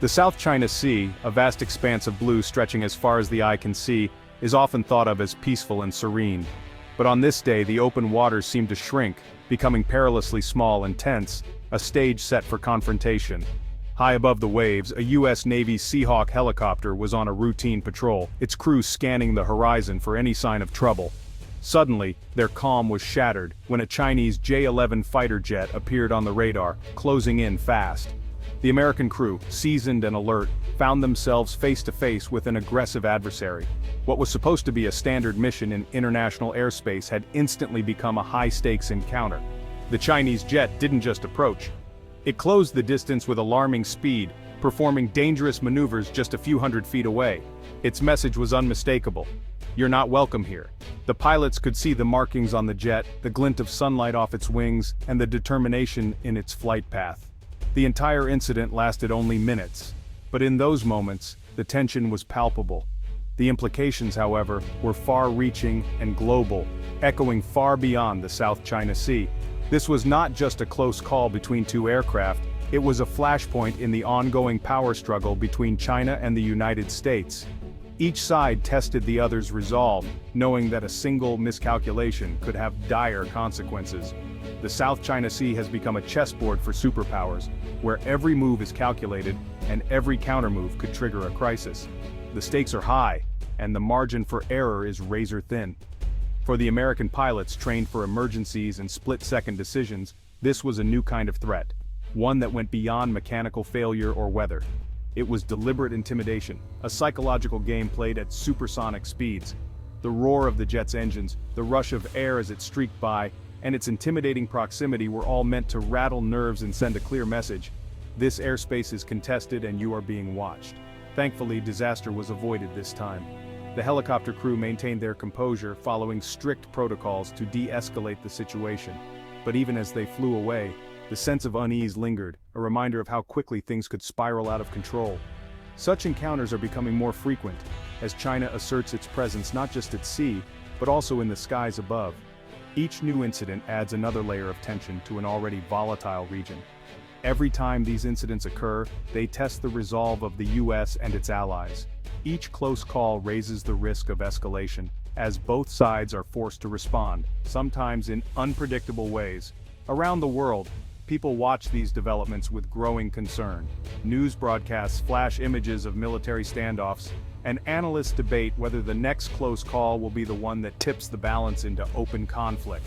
The South China Sea, a vast expanse of blue stretching as far as the eye can see, is often thought of as peaceful and serene. But on this day the open waters seem to shrink, becoming perilously small and tense, a stage set for confrontation. High above the waves, a U.S. Navy Seahawk helicopter was on a routine patrol, its crew scanning the horizon for any sign of trouble. Suddenly, their calm was shattered when a Chinese J-11 fighter jet appeared on the radar, closing in fast. The American crew, seasoned and alert, found themselves face to face with an aggressive adversary. What was supposed to be a standard mission in international airspace had instantly become a high-stakes encounter. The Chinese jet didn't just approach. It closed the distance with alarming speed, performing dangerous maneuvers just a few hundred feet away. Its message was unmistakable. "You're not welcome here." The pilots could see the markings on the jet, the glint of sunlight off its wings, and the determination in its flight path. The entire incident lasted only minutes, but in those moments, the tension was palpable. The implications, however, were far-reaching and global, echoing far beyond the South China Sea. This was not just a close call between two aircraft, it was a flashpoint in the ongoing power struggle between China and the United States. Each side tested the other's resolve, knowing that a single miscalculation could have dire consequences. The South China Sea has become a chessboard for superpowers, where every move is calculated and every countermove could trigger a crisis. The stakes are high, and the margin for error is razor thin. For the American pilots trained for emergencies and split-second decisions, this was a new kind of threat, one that went beyond mechanical failure or weather. It was deliberate intimidation, a psychological game played at supersonic speeds. The roar of the jet's engines, the rush of air as it streaked by, and its intimidating proximity were all meant to rattle nerves and send a clear message. This airspace is contested and you are being watched. Thankfully, disaster was avoided this time. The helicopter crew maintained their composure, following strict protocols to de-escalate the situation. But even as they flew away, the sense of unease lingered, a reminder of how quickly things could spiral out of control. Such encounters are becoming more frequent, as China asserts its presence not just at sea, but also in the skies above. Each new incident adds another layer of tension to an already volatile region. Every time these incidents occur, they test the resolve of the US and its allies. Each close call raises the risk of escalation, as both sides are forced to respond, sometimes in unpredictable ways. Around the world, people watch these developments with growing concern. News broadcasts flash images of military standoffs, and analysts debate whether the next close call will be the one that tips the balance into open conflict.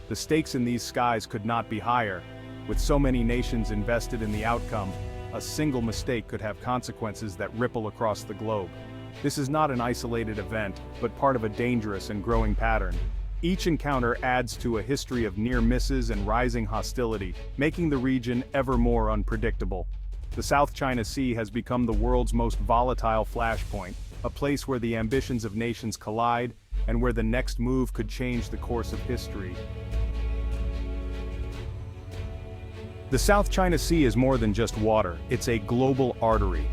The stakes in these skies could not be higher. With so many nations invested in the outcome, a single mistake could have consequences that ripple across the globe. This is not an isolated event, but part of a dangerous and growing pattern. Each encounter adds to a history of near misses and rising hostility, making the region ever more unpredictable. The South China Sea has become the world's most volatile flashpoint, a place where the ambitions of nations collide, and where the next move could change the course of history. The South China Sea is more than just water, it's a global artery.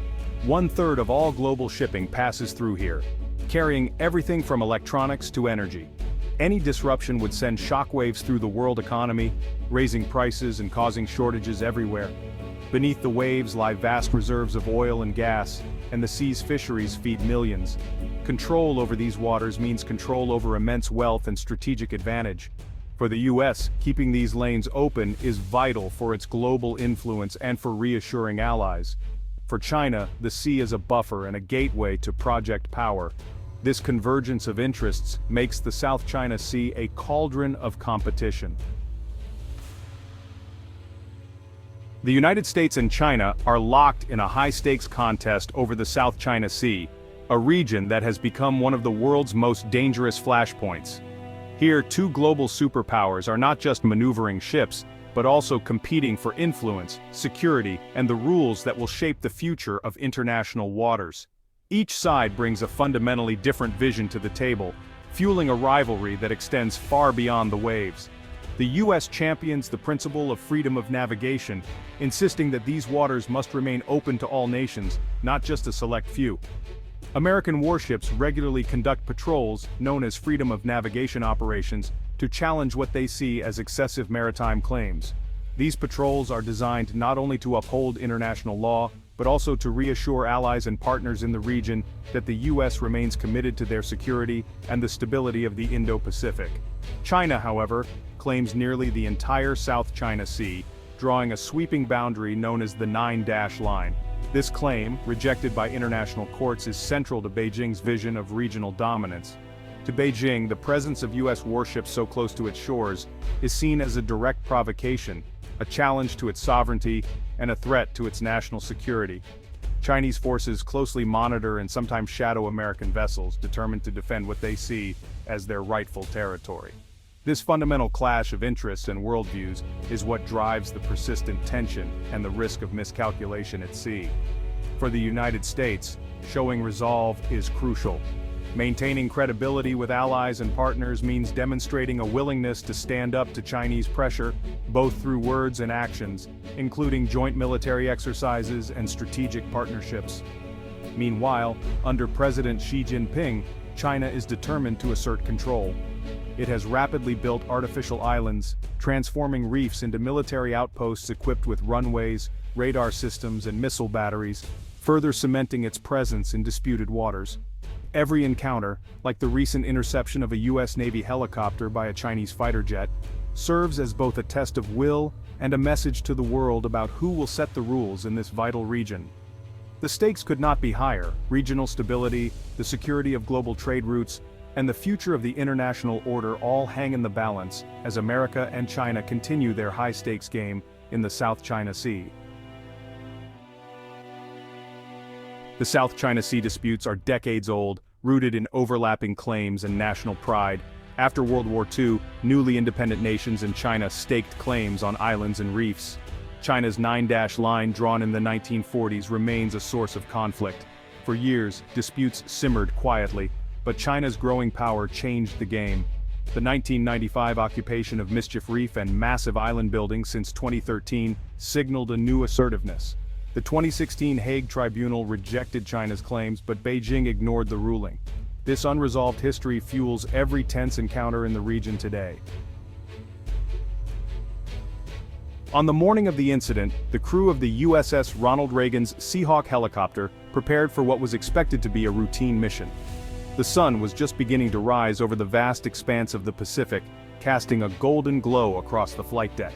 1/3 of all global shipping passes through here, carrying everything from electronics to energy. Any disruption would send shockwaves through the world economy, raising prices and causing shortages everywhere. Beneath the waves lie vast reserves of oil and gas, and the sea's fisheries feed millions. Control over these waters means control over immense wealth and strategic advantage. For the US, keeping these lanes open is vital for its global influence and for reassuring allies. For China, the sea is a buffer and a gateway to project power. This convergence of interests makes the South China Sea a cauldron of competition. The United States and China are locked in a high-stakes contest over the South China Sea, a region that has become one of the world's most dangerous flashpoints. Here, two global superpowers are not just maneuvering ships, but also competing for influence, security, and the rules that will shape the future of international waters. Each side brings a fundamentally different vision to the table, fueling a rivalry that extends far beyond the waves. The US champions the principle of freedom of navigation, insisting that these waters must remain open to all nations, not just a select few. American warships regularly conduct patrols, known as freedom of navigation operations, to challenge what they see as excessive maritime claims. These patrols are designed not only to uphold international law, but also to reassure allies and partners in the region that the US remains committed to their security and the stability of the Indo-Pacific. China, however, claims nearly the entire South China Sea, drawing a sweeping boundary known as the Nine-Dash Line. This claim, rejected by international courts, is central to Beijing's vision of regional dominance. To Beijing, the presence of US warships so close to its shores is seen as a direct provocation, a challenge to its sovereignty, and a threat to its national security. Chinese forces closely monitor and sometimes shadow American vessels, determined to defend what they see as their rightful territory. This fundamental clash of interests and worldviews is what drives the persistent tension and the risk of miscalculation at sea. For the United States, showing resolve is crucial. Maintaining credibility with allies and partners means demonstrating a willingness to stand up to Chinese pressure, both through words and actions, including joint military exercises and strategic partnerships. Meanwhile, under President Xi Jinping, China is determined to assert control. It has rapidly built artificial islands, transforming reefs into military outposts equipped with runways, radar systems, and missile batteries, further cementing its presence in disputed waters. Every encounter, like the recent interception of a US Navy helicopter by a Chinese fighter jet, serves as both a test of will and a message to the world about who will set the rules in this vital region. The stakes could not be higher: regional stability, the security of global trade routes, and the future of the international order all hang in the balance as America and China continue their high-stakes game in the South China Sea. The South China Sea disputes are decades old, rooted in overlapping claims and national pride. After World War II, newly independent nations in China staked claims on islands and reefs. China's Nine-Dash Line, drawn in the 1940s, remains a source of conflict. For years, disputes simmered quietly, but China's growing power changed the game. The 1995 occupation of Mischief Reef and massive island building since 2013 signaled a new assertiveness. The 2016 Hague Tribunal rejected China's claims, but Beijing ignored the ruling. This unresolved history fuels every tense encounter in the region today. On the morning of the incident, the crew of the USS Ronald Reagan's Seahawk helicopter prepared for what was expected to be a routine mission. The sun was just beginning to rise over the vast expanse of the Pacific, casting a golden glow across the flight deck.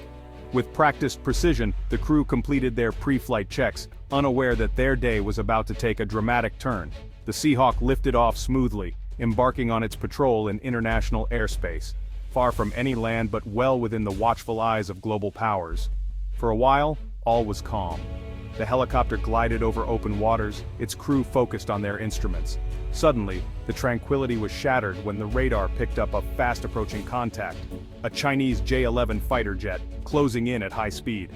With practiced precision, the crew completed their pre-flight checks, unaware that their day was about to take a dramatic turn. The Seahawk lifted off smoothly, embarking on its patrol in international airspace, far from any land but well within the watchful eyes of global powers. For a while, all was calm. The helicopter glided over open waters, its crew focused on their instruments. Suddenly, the tranquility was shattered when the radar picked up a fast-approaching contact, a Chinese J-11 fighter jet, closing in at high speed.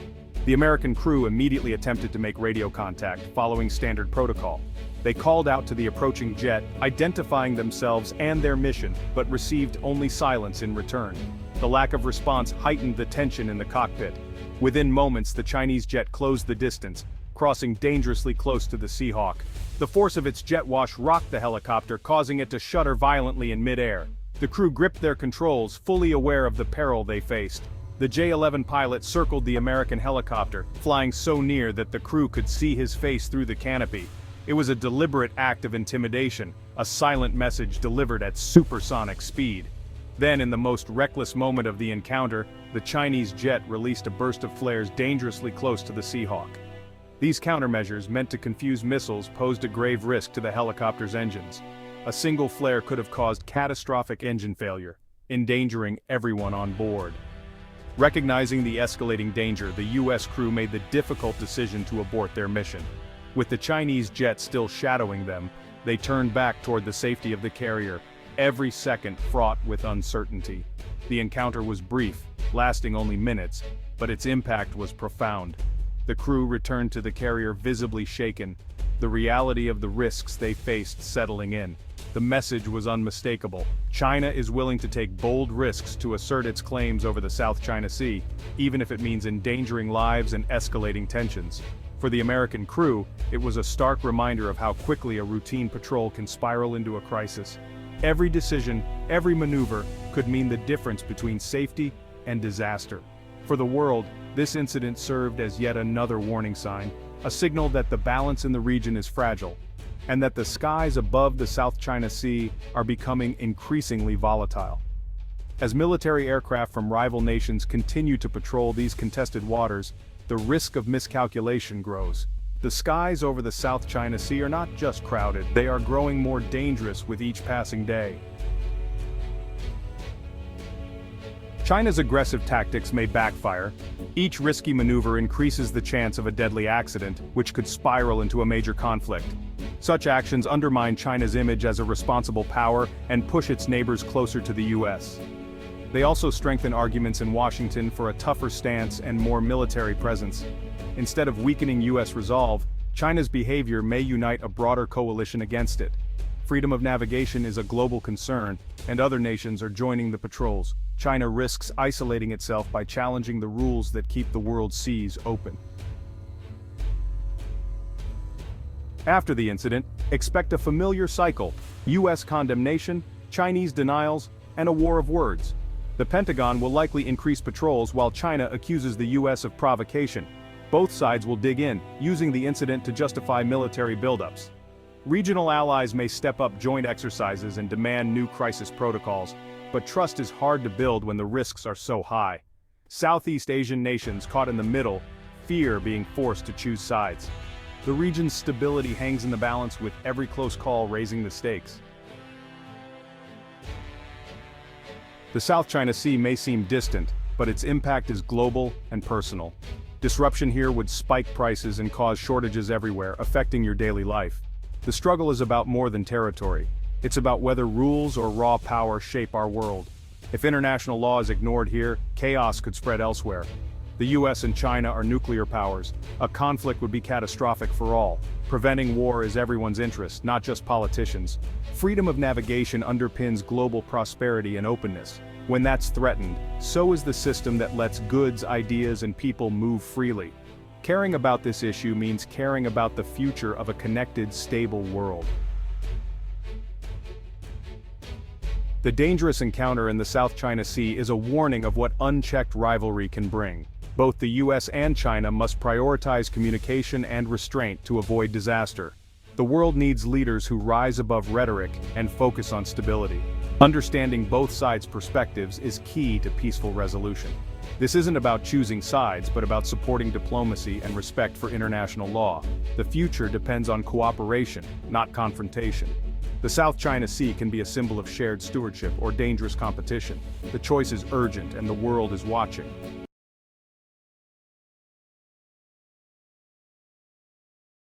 The American crew immediately attempted to make radio contact, following standard protocol. They called out to the approaching jet, identifying themselves and their mission, but received only silence in return. The lack of response heightened the tension in the cockpit. Within moments, the Chinese jet closed the distance, crossing dangerously close to the Seahawk. The force of its jet wash rocked the helicopter, causing it to shudder violently in midair. The crew gripped their controls, fully aware of the peril they faced. The J-11 pilot circled the American helicopter, flying so near that the crew could see his face through the canopy. It was a deliberate act of intimidation, a silent message delivered at supersonic speed. Then, in the most reckless moment of the encounter, the Chinese jet released a burst of flares dangerously close to the Seahawk. These countermeasures, meant to confuse missiles, posed a grave risk to the helicopter's engines. A single flare could have caused catastrophic engine failure, endangering everyone on board. Recognizing the escalating danger, the U.S. crew made the difficult decision to abort their mission. With the Chinese jet still shadowing them, they turned back toward the safety of the carrier, every second fraught with uncertainty. The encounter was brief, lasting only minutes, but its impact was profound. The crew returned to the carrier visibly shaken, the reality of the risks they faced settling in. The message was unmistakable. China is willing to take bold risks to assert its claims over the South China Sea, even if it means endangering lives and escalating tensions. For the American crew, it was a stark reminder of how quickly a routine patrol can spiral into a crisis. Every decision, every maneuver, could mean the difference between safety and disaster. For the world, this incident served as yet another warning sign, a signal that the balance in the region is fragile, and that the skies above the South China Sea are becoming increasingly volatile. As military aircraft from rival nations continue to patrol these contested waters, the risk of miscalculation grows. The skies over the South China Sea are not just crowded, they are growing more dangerous with each passing day. China's aggressive tactics may backfire. Each risky maneuver increases the chance of a deadly accident, which could spiral into a major conflict. Such actions undermine China's image as a responsible power and push its neighbors closer to the US. They also strengthen arguments in Washington for a tougher stance and more military presence. Instead of weakening US resolve, China's behavior may unite a broader coalition against it. Freedom of navigation is a global concern, and other nations are joining the patrols. China risks isolating itself by challenging the rules that keep the world's seas open. After the incident, expect a familiar cycle: US condemnation, Chinese denials, and a war of words. The Pentagon will likely increase patrols while China accuses the US of provocation. Both sides will dig in, using the incident to justify military buildups. Regional allies may step up joint exercises and demand new crisis protocols, but trust is hard to build when the risks are so high. Southeast Asian nations caught in the middle fear being forced to choose sides. The region's stability hangs in the balance, with every close call raising the stakes. The South China Sea may seem distant, but its impact is global and personal. Disruption here would spike prices and cause shortages everywhere, affecting your daily life. The struggle is about more than territory. It's about whether rules or raw power shape our world. If international law is ignored here, chaos could spread elsewhere. The US and China are nuclear powers. A conflict would be catastrophic for all. Preventing war is everyone's interest, not just politicians. Freedom of navigation underpins global prosperity and openness. When that's threatened, so is the system that lets goods, ideas, and people move freely. Caring about this issue means caring about the future of a connected, stable world. The dangerous encounter in the South China Sea is a warning of what unchecked rivalry can bring. Both the US and China must prioritize communication and restraint to avoid disaster. The world needs leaders who rise above rhetoric and focus on stability. Understanding both sides' perspectives is key to peaceful resolution. This isn't about choosing sides, but about supporting diplomacy and respect for international law. The future depends on cooperation, not confrontation. The South China Sea can be a symbol of shared stewardship or dangerous competition. The choice is urgent and the world is watching.